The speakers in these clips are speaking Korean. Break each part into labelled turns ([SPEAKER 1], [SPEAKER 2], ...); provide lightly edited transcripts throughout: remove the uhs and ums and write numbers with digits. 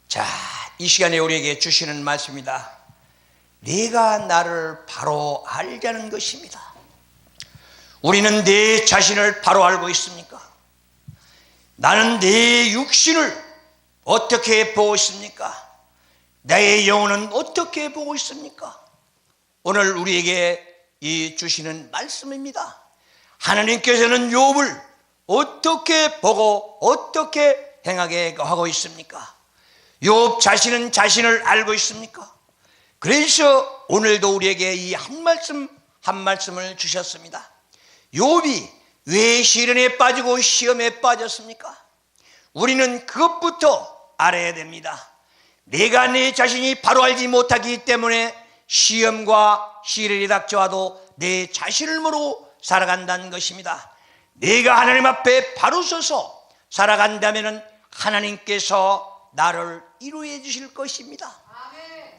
[SPEAKER 1] 자, 이 시간에 우리에게 주시는 말씀입니다. 내가 나를 바로 알자는 것입니다. 우리는 내 자신을 바로 알고 있습니까? 나는 내 육신을 어떻게 보고 있습니까? 나의 영혼은 어떻게 보고 있습니까? 오늘 우리에게 이 주시는 말씀입니다. 하나님께서는 욥을 어떻게 보고 어떻게 행하게 하고 있습니까? 욥 자신은 자신을 알고 있습니까? 그래서 오늘도 우리에게 이 한 말씀을 주셨습니다. 욥이 왜 시련에 빠지고 시험에 빠졌습니까? 우리는 그것부터 알아야 됩니다. 내가 내 자신이 바로 알지 못하기 때문에 시험과 시련이 닥쳐와도 내 자신을 모르고 살아간다는 것입니다. 내가 하나님 앞에 바로 서서 살아간다면 하나님께서 나를 이루어 주실 것입니다.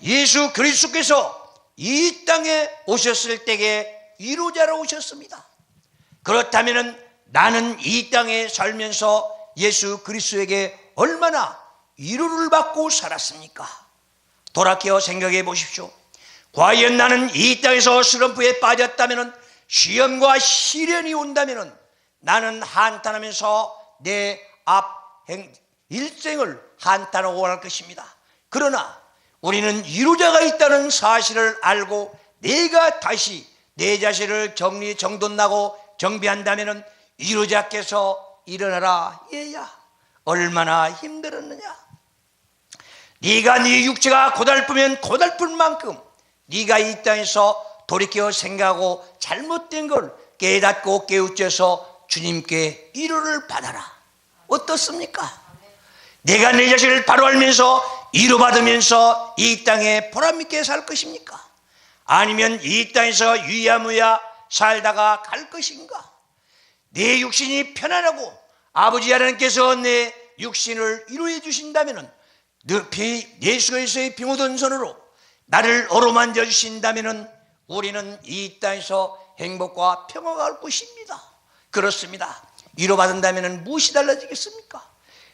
[SPEAKER 1] 예수 그리스도께서 이 땅에 오셨을 때에 위로자로 오셨습니다. 그렇다면 나는 이 땅에 살면서 예수 그리스도에게 얼마나 위로를 받고 살았습니까? 돌아켜 생각해 보십시오. 과연 나는 이 땅에서 슬럼프에 빠졌다면, 시험과 시련이 온다면 나는 한탄하면서 내 일생을 한탄하고 갈 것입니다. 그러나 우리는 위로자가 있다는 사실을 알고 내가 다시 내 자신을 정돈나고 정비한다면 위로자께서 일어나라 얘야, 얼마나 힘들었느냐. 네가 네 육체가 고달프면 고달픈 만큼 네가 이 땅에서 돌이켜 생각하고 잘못된 걸 깨닫고 깨우쳐서 주님께 위로를 받아라. 어떻습니까? 내가 내 자신을 바로 알면서 위로받으면서 이 땅에 보람있게 살 것입니까? 아니면 이 땅에서 유야무야 살다가 갈 것인가? 내 육신이 편안하고 아버지 하나님께서 내 육신을 위로해 주신다면, 예수 그리스도의 피 묻은 손으로 나를 어루만져 주신다면 우리는 이 땅에서 행복과 평화가 올 것입니다. 그렇습니다. 위로받는다면 무엇이 달라지겠습니까?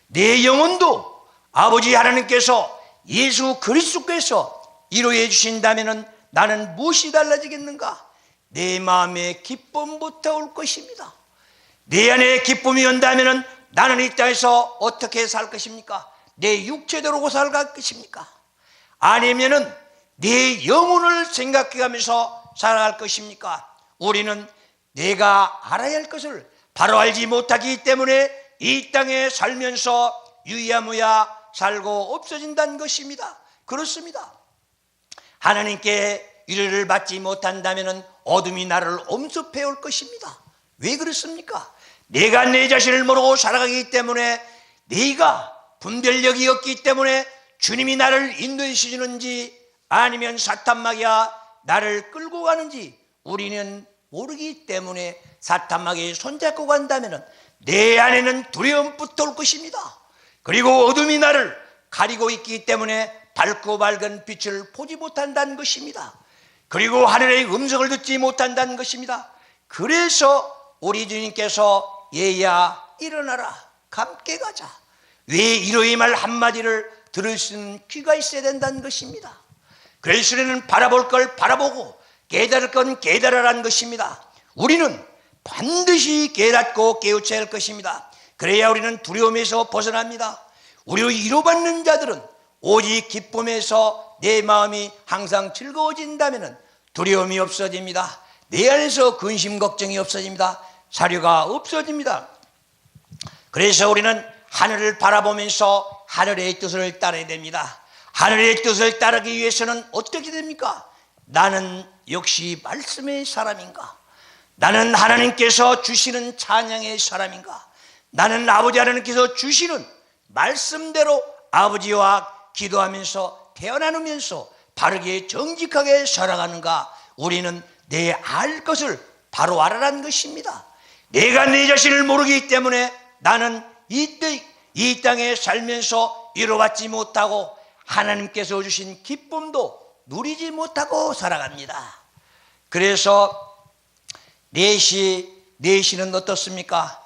[SPEAKER 1] 내 영혼도 아버지 하나님께서 예수 그리스도께서 위로해 주신다면 나는 무엇이 달라지겠는가? 내 마음에 기쁨부터 올 것입니다. 내 안에 기쁨이 온다면 나는 이 땅에서 어떻게 살 것입니까? 내 육체대로 살아갈 것입니까? 아니면은 내 영혼을 생각해가면서 살아갈 것입니까? 우리는 내가 알아야 할 것을 바로 알지 못하기 때문에 이 땅에 살면서 유야무야 살고 없어진다는 것입니다. 그렇습니다. 하나님께 위로를 받지 못한다면 어둠이 나를 엄습해 올 것입니다. 왜 그렇습니까? 내가 내 자신을 모르고 살아가기 때문에, 내가 분별력이 없기 때문에 주님이 나를 인도해 주시는지 아니면 사탄마귀가 나를 끌고 가는지 우리는 모르기 때문에 사탄마귀에 손잡고 간다면 내 안에는 두려움부터 올 것입니다. 그리고 어둠이 나를 가리고 있기 때문에 밝고 밝은 빛을 보지 못한다는 것입니다. 그리고 하늘의 음성을 듣지 못한다는 것입니다. 그래서 우리 주님께서 얘야 일어나라, 함께 가자. 왜 위로의 말 한마디를 들을 수 있는 귀가 있어야 된다는 것입니다. 그래서 우리는 바라볼 걸 바라보고 깨달을 건 깨달으라는 것입니다. 우리는 반드시 깨닫고 깨우쳐야 할 것입니다. 그래야 우리는 두려움에서 벗어납니다. 우리로 위로받는 자들은 오직 기쁨에서 내 마음이 항상 즐거워진다면 두려움이 없어집니다. 내 안에서 근심 걱정이 없어집니다. 사료가 없어집니다. 그래서 우리는 하늘을 바라보면서 하늘의 뜻을 따라야 됩니다. 하늘의 뜻을 따르기 위해서는 어떻게 됩니까? 나는 역시 말씀의 사람인가? 나는 하나님께서 주시는 찬양의 사람인가? 나는 아버지 하나님께서 주시는 말씀대로 아버지와 기도하면서 태어나면서 바르게 정직하게 살아가는가? 우리는 내 알 것을 바로 알아라는 것입니다. 내가 내 자신을 모르기 때문에 나는 이 땅에 살면서 위로받지 못하고 하나님께서 주신 기쁨도 누리지 못하고 살아갑니다. 그래서 내시는 어떻습니까?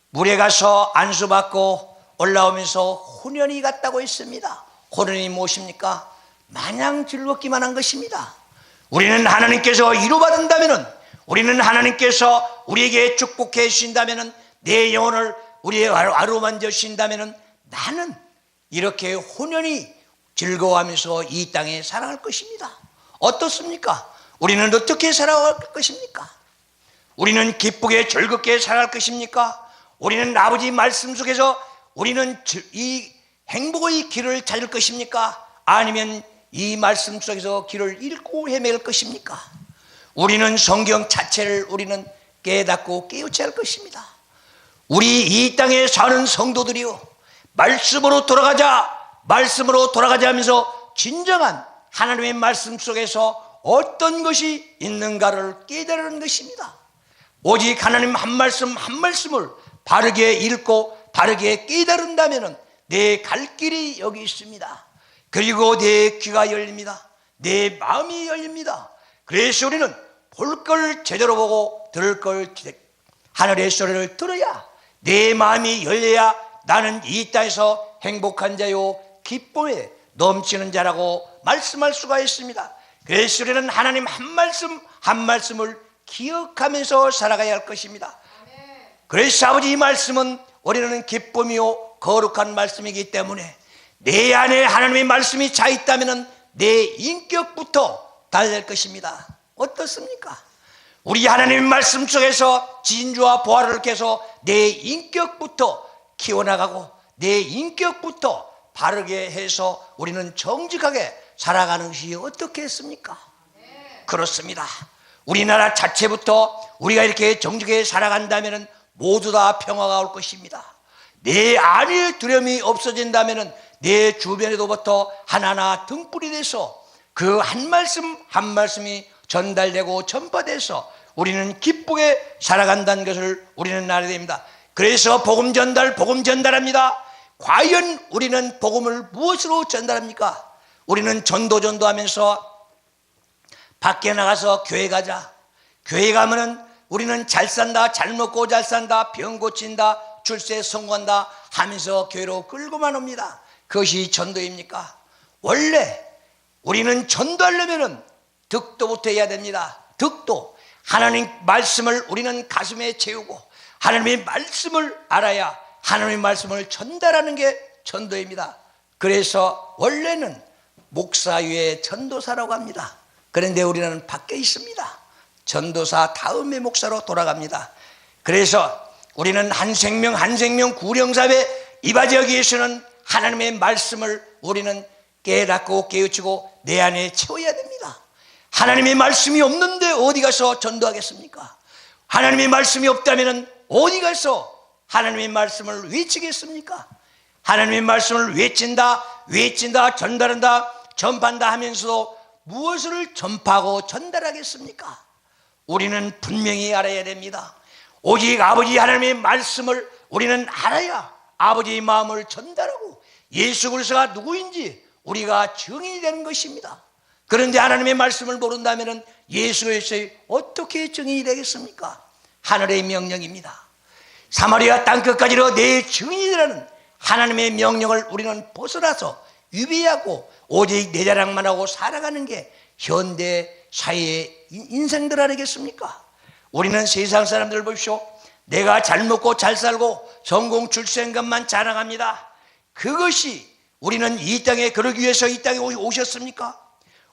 [SPEAKER 1] 물에 가서 안수받고 올라오면서 혼연이 같다고 했습니다. 혼연이 무엇입니까? 마냥 즐겁기만 한 것입니다. 우리는 하나님께서 위로받는다면, 우리는 하나님께서 우리에게 축복해 주신다면, 내 영혼을 우리의 아로만져 주신다면 나는 이렇게 혼연히 즐거워하면서 이 땅에 살아갈 것입니다. 어떻습니까? 우리는 어떻게 살아갈 것입니까? 우리는 기쁘게 즐겁게 살아갈 것입니까? 우리는 아버지 말씀 속에서 우리는 이 행복의 길을 찾을 것입니까? 아니면 이 말씀 속에서 길을 잃고 헤맬 것입니까? 우리는 성경 자체를 우리는 깨닫고 깨우쳐야 할 것입니다. 우리 이 땅에 사는 성도들이요, 말씀으로 돌아가자 하면서 진정한 하나님의 말씀 속에서 어떤 것이 있는가를 깨달은 것입니다. 오직 하나님 한 말씀 한 말씀을 바르게 읽고 바르게 깨달은다면 내 갈 길이 여기 있습니다. 그리고 내 귀가 열립니다. 내 마음이 열립니다. 그래서 우리는 볼 걸 제대로 보고 들을 걸 하늘의 소리를 들어야 내 마음이 열려야 나는 이 땅에서 행복한 자요 기쁨에 넘치는 자라고 말씀할 수가 있습니다. 그래서 우리는 하나님 한 말씀 한 말씀을 기억하면서 살아가야 할 것입니다. 그래서 아버지 이 말씀은 우리는 기쁨이요 거룩한 말씀이기 때문에 내 안에 하나님의 말씀이 차 있다면 내 인격부터 달릴 것입니다. 어떻습니까? 우리 하나님의 말씀 속에서 진주와 보화를 깨서 내 인격부터 키워나가고 내 인격부터 바르게 해서 우리는 정직하게 살아가는 것이 어떻게 했습니까? 그렇습니다. 우리나라 자체부터 우리가 이렇게 정직하게 살아간다면 모두 다 평화가 올 것입니다. 내 안에 두려움이 없어진다면 내 주변에도부터 하나하나 등불이 돼서 그 한 말씀 한 말씀이 전달되고 전파돼서 우리는 기쁘게 살아간다는 것을 우리는 알아야 됩니다. 그래서 복음 전달합니다. 과연 우리는 복음을 무엇으로 전달합니까? 우리는 전도하면서 밖에 나가서 교회 가자. 교회 가면은 우리는 잘 산다, 잘 먹고 잘 산다, 병 고친다, 출세 성공한다 하면서 교회로 끌고만 옵니다. 그것이 전도입니까? 원래 우리는 전도하려면 득도부터 해야 됩니다. 득도. 하나님 말씀을 우리는 가슴에 채우고 하나님의 말씀을 알아야 하나님의 말씀을 전달하는 게 전도입니다. 그래서 원래는 목사 위에 전도사라고 합니다. 그런데 우리는 밖에 있습니다. 전도사 다음에 목사로 돌아갑니다. 그래서 우리는 한 생명 구령사회 이바지역에서는 하나님의 말씀을 우리는 깨닫고 깨우치고 내 안에 채워야 됩니다. 하나님의 말씀이 없는데 어디 가서 전도하겠습니까? 하나님의 말씀이 없다면 어디 가서 하나님의 말씀을 외치겠습니까? 하나님의 말씀을 외친다, 전달한다, 전파한다 하면서도 무엇을 전파하고 전달하겠습니까? 우리는 분명히 알아야 됩니다. 오직 아버지 하나님의 말씀을 우리는 알아야 아버지의 마음을 전달하고 예수 그리스도가 누구인지 우리가 증인이 되는 것입니다. 그런데 하나님의 말씀을 모른다면 예수 그리스도의 어떻게 증인이 되겠습니까? 하늘의 명령입니다. 사마리아 땅끝까지로 내 증인이라는 하나님의 명령을 우리는 벗어나서 위배하고 오직 내 자랑만 하고 살아가는 게 현대 사회의 인생들 아니겠습니까? 우리는 세상 사람들을 보십시오. 내가 잘 먹고 잘 살고 전공 출세한 것만 자랑합니다. 그것이 우리는 이 땅에 그러기 위해서 이 땅에 오셨습니까?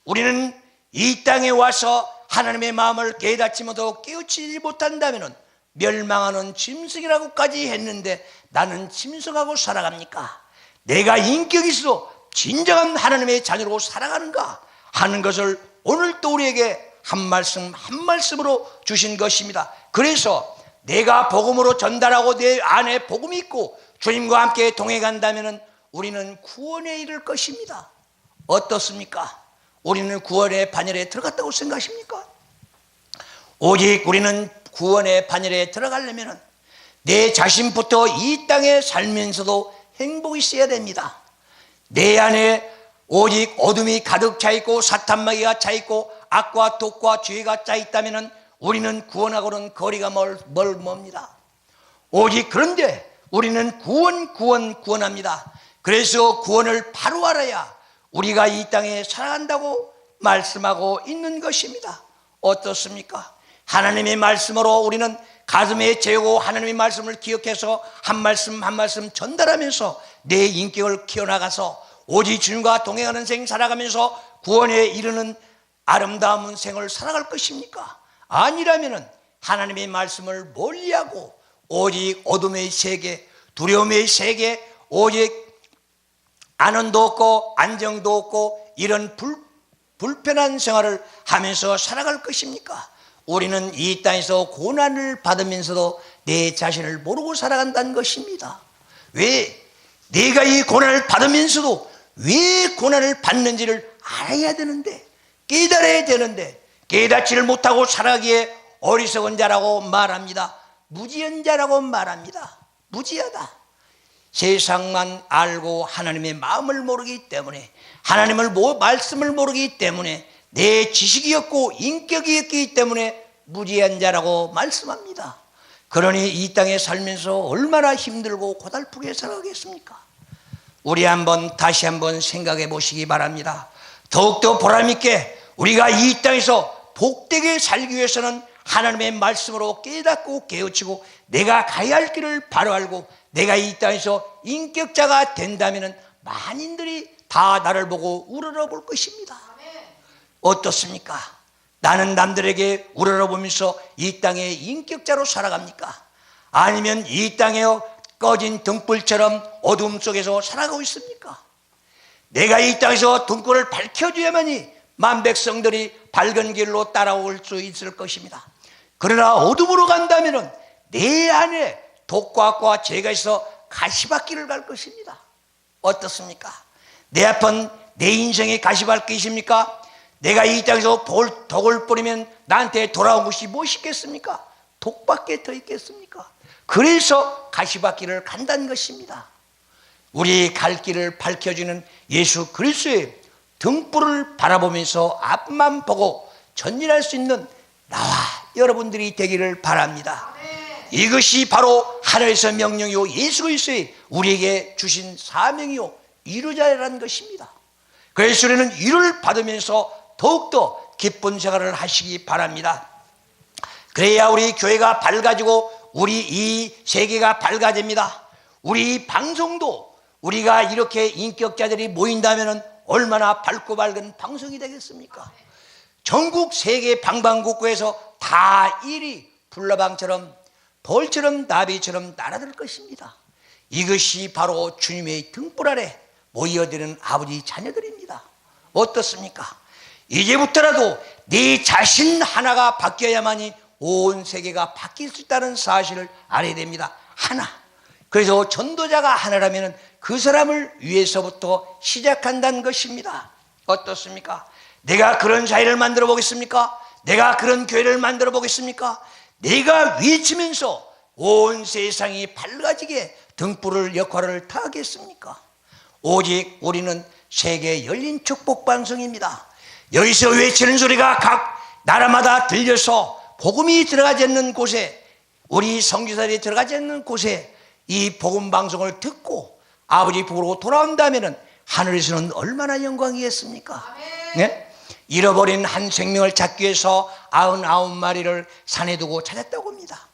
[SPEAKER 1] 우리는 이 땅에 와서 하나님의 마음을 깨닫지 못하고 깨우치지 못한다면 멸망하는 짐승이라고까지 했는데 나는 짐승하고 살아갑니까? 내가 인격이 있어 진정한 하나님의 자녀로 살아가는가 하는 것을 오늘 또 우리에게 한 말씀 한 말씀으로 주신 것입니다. 그래서 내가 복음으로 전달하고 내 안에 복음이 있고 주님과 함께 동행 간다면 우리는 구원에 이를 것입니다. 어떻습니까? 우리는 구원의 반열에 들어갔다고 생각하십니까? 오직 우리는 구원의 반열에 들어가려면 내 자신부터 이 땅에 살면서도 행복이 있어야 됩니다. 내 안에 오직 어둠이 가득 차 있고 사탄마귀가 차 있고 악과 독과 죄가 짜 있다면 우리는 구원하고는 거리가 멉니다. 오직 그런데 우리는 구원합니다. 그래서 구원을 바로 알아야 우리가 이 땅에 살아간다고 말씀하고 있는 것입니다. 어떻습니까? 하나님의 말씀으로 우리는 가슴에 재고 하나님의 말씀을 기억해서 한 말씀 한 말씀 전달하면서 내 인격을 키워나가서 오직 주님과 동행하는 생 살아가면서 구원에 이르는 아름다운 생을 살아갈 것입니까? 아니라면 하나님의 말씀을 멀리하고 오직 어둠의 세계, 두려움의 세계, 오직 안원도 없고 안정도 없고 이런 불편한 생활을 하면서 살아갈 것입니까? 우리는 이 땅에서 고난을 받으면서도 내 자신을 모르고 살아간다는 것입니다. 왜? 내가 이 고난을 받으면서도 왜 고난을 받는지를 알아야 되는데, 깨달아야 되는데 깨닫지를 못하고 살아가기에 어리석은 자라고 말합니다. 무지한 자라고 말합니다. 무지하다. 세상만 알고 하나님의 마음을 모르기 때문에, 하나님을 말씀을 모르기 때문에, 내 지식이었고 인격이었기 때문에 무지한 자라고 말씀합니다. 그러니 이 땅에 살면서 얼마나 힘들고 고달프게 살아가겠습니까? 우리 다시 한번 생각해 보시기 바랍니다. 더욱더 보람있게 우리가 이 땅에서 복되게 살기 위해서는 하나님의 말씀으로 깨닫고 깨우치고 내가 가야 할 길을 바로 알고 내가 이 땅에서 인격자가 된다면 만인들이 다 나를 보고 우러러볼 것입니다. 어떻습니까? 나는 남들에게 우러러보면서 이 땅의 인격자로 살아갑니까? 아니면 이 땅에 꺼진 등불처럼 어둠 속에서 살아가고 있습니까? 내가 이 땅에서 등불을 밝혀줘야만이 만백성들이 밝은 길로 따라올 수 있을 것입니다. 그러나 어둠으로 간다면 내 안에 독과과 죄가 있어 가시밭길을 갈 것입니다. 어떻습니까? 내 앞은 내 인생의 가시밭길이십니까? 내가 이 땅에서 독을 뿌리면 나한테 돌아온 것이 무엇이겠습니까? 독밖에 더 있겠습니까? 그래서 가시밭길을 간다는 것입니다. 우리 갈 길을 밝혀주는 예수 그리스도의 등불을 바라보면서 앞만 보고 전진할 수 있는 나와 여러분들이 되기를 바랍니다. 이것이 바로 하늘에서 명령이요 예수 그리스도의 우리에게 주신 사명이요 이루자라는 것입니다. 그래서 우리는 이를 받으면서 더욱더 기쁜 생활을 하시기 바랍니다. 그래야 우리 교회가 밝아지고 우리 이 세계가 밝아집니다. 우리 방송도 우리가 이렇게 인격자들이 모인다면 얼마나 밝고 밝은 방송이 되겠습니까? 전국 세계 방방곡곡에서 다 일이 불나방처럼 벌처럼 나비처럼 날아들 것입니다. 이것이 바로 주님의 등불 아래 모여드는 아버지 자녀들입니다. 어떻습니까? 이제부터라도 네 자신 하나가 바뀌어야만이 온 세계가 바뀔 수 있다는 사실을 알아야 됩니다. 하나. 그래서 전도자가 하나라면 그 사람을 위해서부터 시작한다는 것입니다. 어떻습니까? 내가 그런 사회를 만들어 보겠습니까? 내가 그런 교회를 만들어 보겠습니까? 내가 외치면서 온 세상이 밝아지게 등불을 역할을 다 하겠습니까? 오직 우리는 세계 열린 축복 방송입니다. 여기서 외치는 소리가 각 나라마다 들려서 복음이 들어가지 않는 곳에, 우리 선교사들이 들어가지 않는 곳에 이 복음 방송을 듣고 아버지 보러 돌아온다면 하늘에서는 얼마나 영광이겠습니까? 네? 잃어버린 한 생명을 찾기 위해서 99마리를 산에 두고 찾았다고 합니다.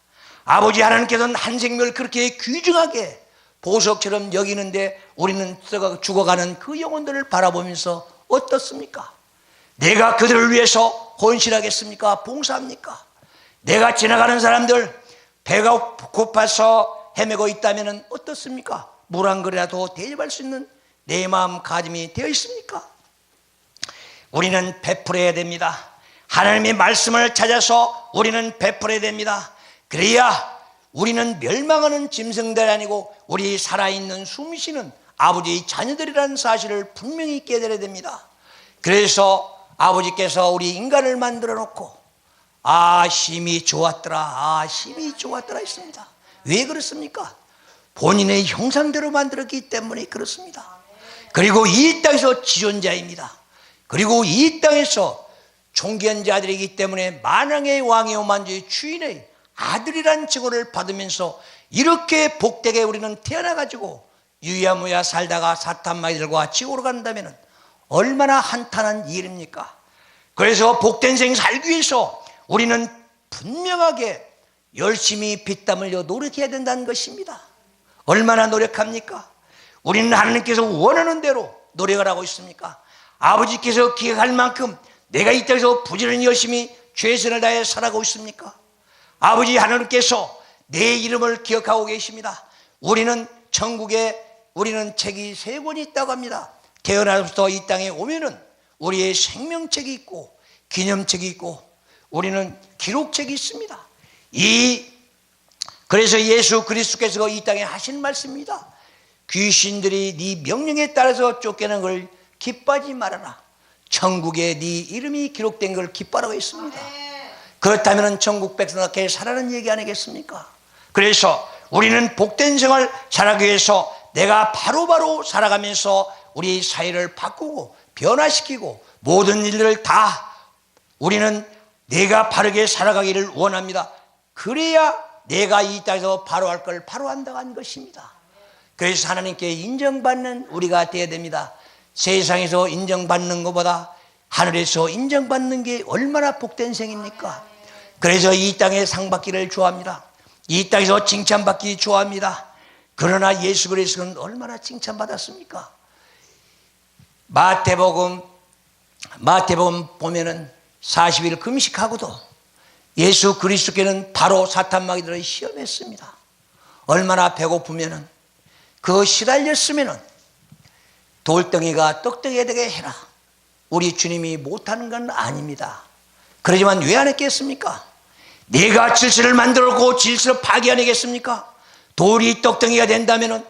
[SPEAKER 1] 아버지 하나님께서는 한 생명을 그렇게 귀중하게 보석처럼 여기는데 우리는 죽어가는 그 영혼들을 바라보면서 어떻습니까? 내가 그들을 위해서 헌신하겠습니까? 봉사합니까? 내가 지나가는 사람들 배가 고파서 헤매고 있다면 어떻습니까? 물 한 그릇이라도 대접할 수 있는 내 마음가짐이 되어 있습니까? 우리는 베풀어야 됩니다. 하나님의 말씀을 찾아서 우리는 베풀어야 됩니다. 그래야 우리는 멸망하는 짐승들이 아니고 우리 살아있는 숨쉬는 아버지의 자녀들이라는 사실을 분명히 깨달아야 됩니다. 그래서 아버지께서 우리 인간을 만들어 놓고 심히 좋았더라, 심히 좋았더라 했습니다. 왜 그렇습니까? 본인의 형상대로 만들었기 때문에 그렇습니다. 그리고 이 땅에서 지존자입니다. 그리고 이 땅에서 존귀한 자들이기 때문에 만왕의 왕이요 만주의 주인의 아들이란 칭호를 받으면서 이렇게 복되게 우리는 태어나가지고 유야무야 살다가 사탄마귀들과 지옥으로 간다면 얼마나 한탄한 일입니까? 그래서 복된 생 살기 위해서 우리는 분명하게 열심히 피땀 흘려 노력해야 된다는 것입니다. 얼마나 노력합니까? 우리는 하나님께서 원하는 대로 노력을 하고 있습니까? 아버지께서 기억할 만큼 내가 이 땅에서 부지런히 열심히 최선을 다해 살아가고 있습니까? 아버지 하나님께서 내 이름을 기억하고 계십니다. 우리는 천국에 우리는 책이 3권이 있다고 합니다. 태어나서부터 이 땅에 오면은 우리의 생명책이 있고 기념책이 있고 우리는 기록책이 있습니다. 그래서 예수 그리스도께서 이 땅에 하신 말씀입니다. 귀신들이 네 명령에 따라서 쫓겨난 걸 기뻐하지 말아라. 천국에 네 이름이 기록된 걸 기뻐하라고 했습니다. 그렇다면 천국 백성답게 살아라는 얘기 아니겠습니까? 그래서 우리는 복된 생활 살아가기 위해서 내가 바로바로 살아가면서 우리 사회를 바꾸고 변화시키고 모든 일들을 다 우리는 내가 바르게 살아가기를 원합니다. 그래야 내가 이 땅에서 바로 할 걸 바로 한다고 한 것입니다. 그래서 하나님께 인정받는 우리가 되어야 됩니다. 세상에서 인정받는 것보다 하늘에서 인정받는 게 얼마나 복된 생입니까? 그래서 이 땅에 상 받기를 좋아합니다. 이 땅에서 칭찬받기 좋아합니다. 그러나 예수 그리스도는 얼마나 칭찬받았습니까? 마태복음 보면은 40일 금식하고도 예수 그리스도께는 바로 사탄마귀들을 시험했습니다. 얼마나 배고프면은 그 시달렸으면은 돌덩이가 떡덩이가 되게 해라. 우리 주님이 못하는 건 아닙니다. 그러지만 왜 안 했겠습니까? 내가 질서를 만들었고 질서를 파괴하겠습니까? 돌이 떡덩이가 된다면은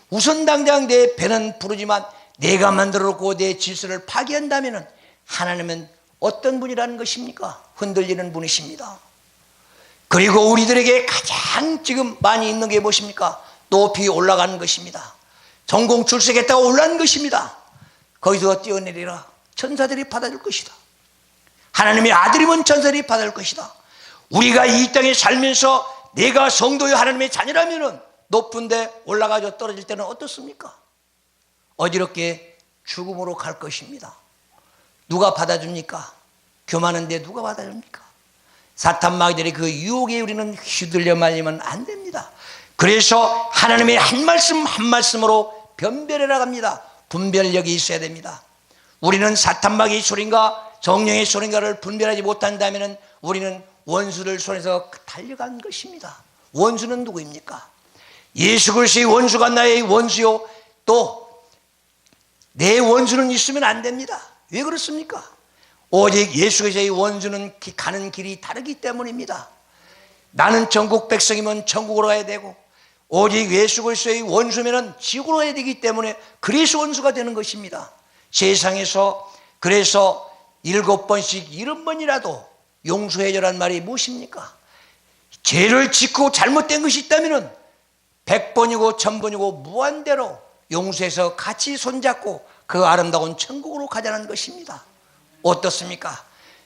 [SPEAKER 1] 우선 당장 내 배는 부르지만 내가 만들었고 내 질서를 파괴한다면은 하나님은 어떤 분이라는 것입니까? 흔들리는 분이십니다. 그리고 우리들에게 가장 지금 많이 있는 게 무엇입니까? 높이 올라가는 것입니다. 전공 출세했다고 올라간 것입니다. 거기서 뛰어내리라. 천사들이 받아줄 것이다. 하나님의 아들이면 천사들이 받아줄 것이다. 우리가 이 땅에 살면서 내가 성도의 하나님의 자녀라면 높은 데 올라가서 떨어질 때는 어떻습니까? 어지럽게 죽음으로 갈 것입니다. 누가 받아줍니까? 교만한데 누가 받아줍니까? 사탄 마귀들이 그 유혹에 우리는 휘둘려 말리면 안 됩니다. 그래서 하나님의 한 말씀 한 말씀으로 변별해라 합니다. 분별력이 있어야 됩니다. 우리는 사탄 마귀의 소린가 성령의 소린가를 분별하지 못한다면 우리는 원수를 손에서 달려간 것입니다. 원수는 누구입니까? 예수 그리스도의 원수가 나의 원수요. 또 내 원수는 있으면 안 됩니다. 왜 그렇습니까? 오직 예수 그리스도의 원수는 가는 길이 다르기 때문입니다. 나는 전국 백성이면 전국으로 가야 되고 오직 예수 그리스도의 원수면 지옥으로 가야 되기 때문에 그래서 원수가 되는 것입니다. 세상에서 그래서 7번씩 70번이라도 용서해줘란 말이 무엇입니까? 죄를 짓고 잘못된 것이 있다면 100번이고 1000번이고 무한대로 용서해서 같이 손잡고 그 아름다운 천국으로 가자는 것입니다. 어떻습니까?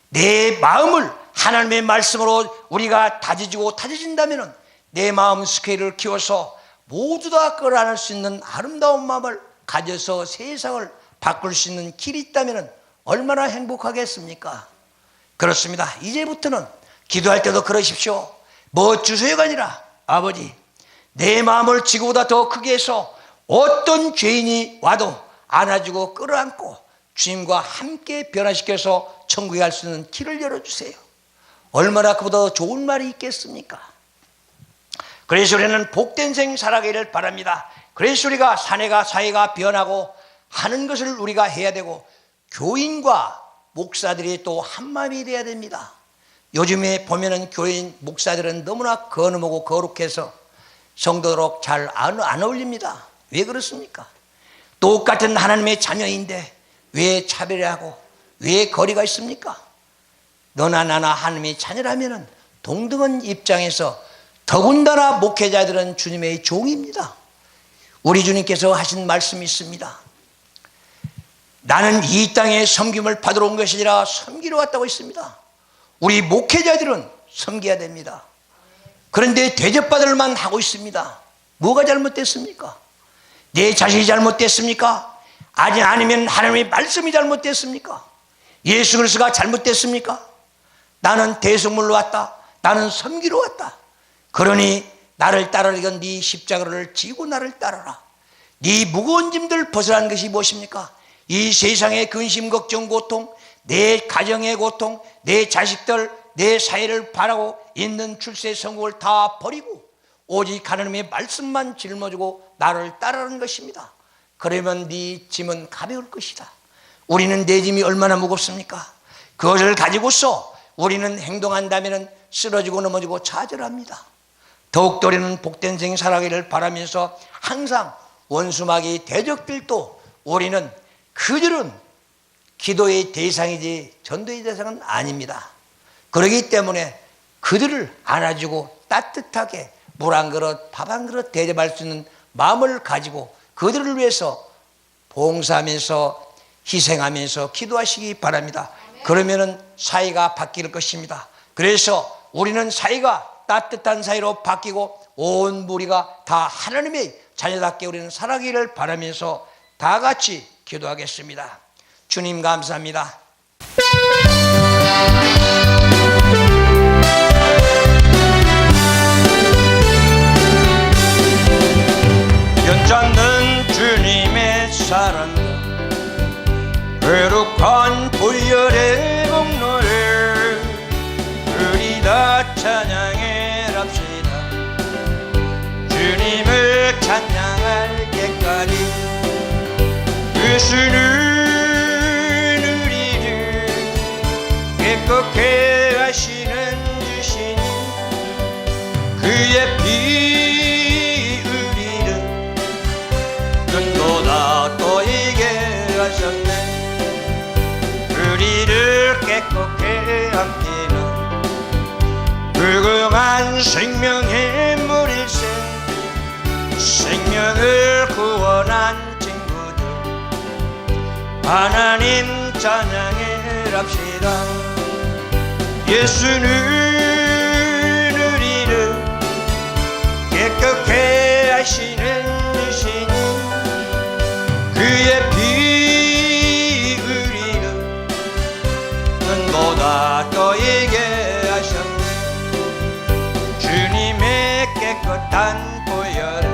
[SPEAKER 1] 내 마음을 하나님의 말씀으로 우리가 다져진다면 내 마음 스케일을 키워서 모두 다 끌어안을 수 있는 아름다운 마음을 가져서 세상을 바꿀 수 있는 길이 있다면 얼마나 행복하겠습니까? 그렇습니다. 이제부터는 기도할 때도 그러십시오. 뭐 주소가 아니라 아버지 내 마음을 지구보다 더 크게 해서 어떤 죄인이 와도 안아주고 끌어안고 주님과 함께 변화시켜서 천국에 갈 수 있는 길을 열어주세요. 얼마나 그보다 더 좋은 말이 있겠습니까? 그래서 우리는 복된 생 살아가기를 바랍니다. 그래서 우리가 사회가 변하고 하는 것을 우리가 해야 되고 교인과 목사들이 또 한마음이 돼야 됩니다. 요즘에 보면은 교인 목사들은 너무나 거름하고 거룩해서 성도로 잘 안 어울립니다. 왜 그렇습니까? 똑같은 하나님의 자녀인데 왜 차별하고 왜 거리가 있습니까? 너나 나나 하나님의 자녀라면 동등한 입장에서 더군다나 목회자들은 주님의 종입니다. 우리 주님께서 하신 말씀이 있습니다. 나는 이 땅에 섬김을 받으러 온 것이 아니라 섬기러 왔다고 했습니다. 우리 목회자들은 섬겨야 됩니다. 그런데 대접받을 만 하고 있습니다. 뭐가 잘못됐습니까? 내 자식이 잘못됐습니까? 아니면 하나님의 말씀이 잘못됐습니까? 예수 그리스도가 잘못됐습니까? 나는 대성물로 왔다. 나는 섬기러 왔다. 그러니 나를 따르려면 네 십자가를 지고 나를 따르라. 네 무거운 짐들 벗어난 것이 무엇입니까? 이 세상의 근심, 걱정, 고통, 내 가정의 고통, 내 자식들, 내 사회를 바라고 있는 출세 성공을 다 버리고 오직 하나님의 말씀만 짊어지고 나를 따르는 것입니다. 그러면 네 짐은 가벼울 것이다. 우리는 내 짐이 얼마나 무겁습니까? 그것을 가지고서 우리는 행동한다면 쓰러지고 넘어지고 좌절합니다. 더욱더 우리는 복된 생 살아가기를 바라면서 항상 원수마귀 대적들도 우리는 그들은 기도의 대상이지 전도의 대상은 아닙니다. 그렇기 때문에 그들을 안아주고 따뜻하게 물 한 그릇, 밥 한 그릇 대접할 수 있는 마음을 가지고 그들을 위해서 봉사하면서 희생하면서 기도하시기 바랍니다. 그러면은 사회가 바뀔 것입니다. 그래서 우리는 사회가 따뜻한 사회로 바뀌고 온 무리가 다 하나님의 자녀답게 우리는 살아가기를 바라면서 다 같이 기도하겠습니다. 주님 감사합니다. 연찮는 주님의 사랑과 거룩한 보혈의 공로를 우리 다 찬양해 랍시다. 주님을 찬양할 때까지 예수는 우리를 깨끗게 하시는 주시니 그의 피 우리를 눈보다 떠이게 하셨네. 우리를 깨끗게 함께는 무궁한 생명의 물일세. 생명을 구원한 친구들 하나님 찬양해 랍시다. 예수는 우리를 깨끗게 하시는 주시니 그의 피 우리를 눈보다 떠이게 하셨네. 주님의 깨끗한 보혈을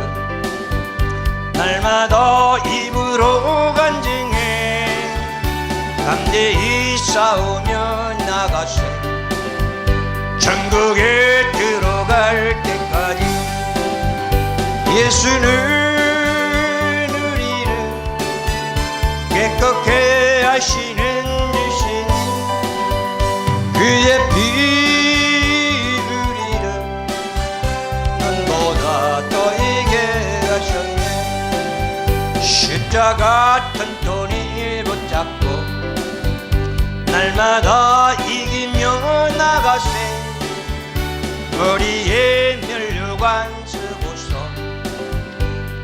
[SPEAKER 1] 날마다 입으로 간증해 담대히 싸우며 나가세. 천국에 들어갈 때까지 예수는 우리를 깨끗게 하시는 주신 그의 피 우리를 눈보다 떠이게 하셨네. 십자가 튼튼히 붙잡고 날마다 이기며 나가세. 머리에 면류관 쓰고서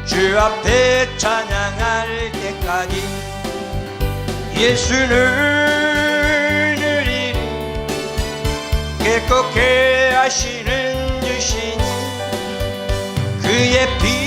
[SPEAKER 1] 주 앞에 찬양할 때까지 예수는 우리를 깨끗게 하시는 주신 그의 피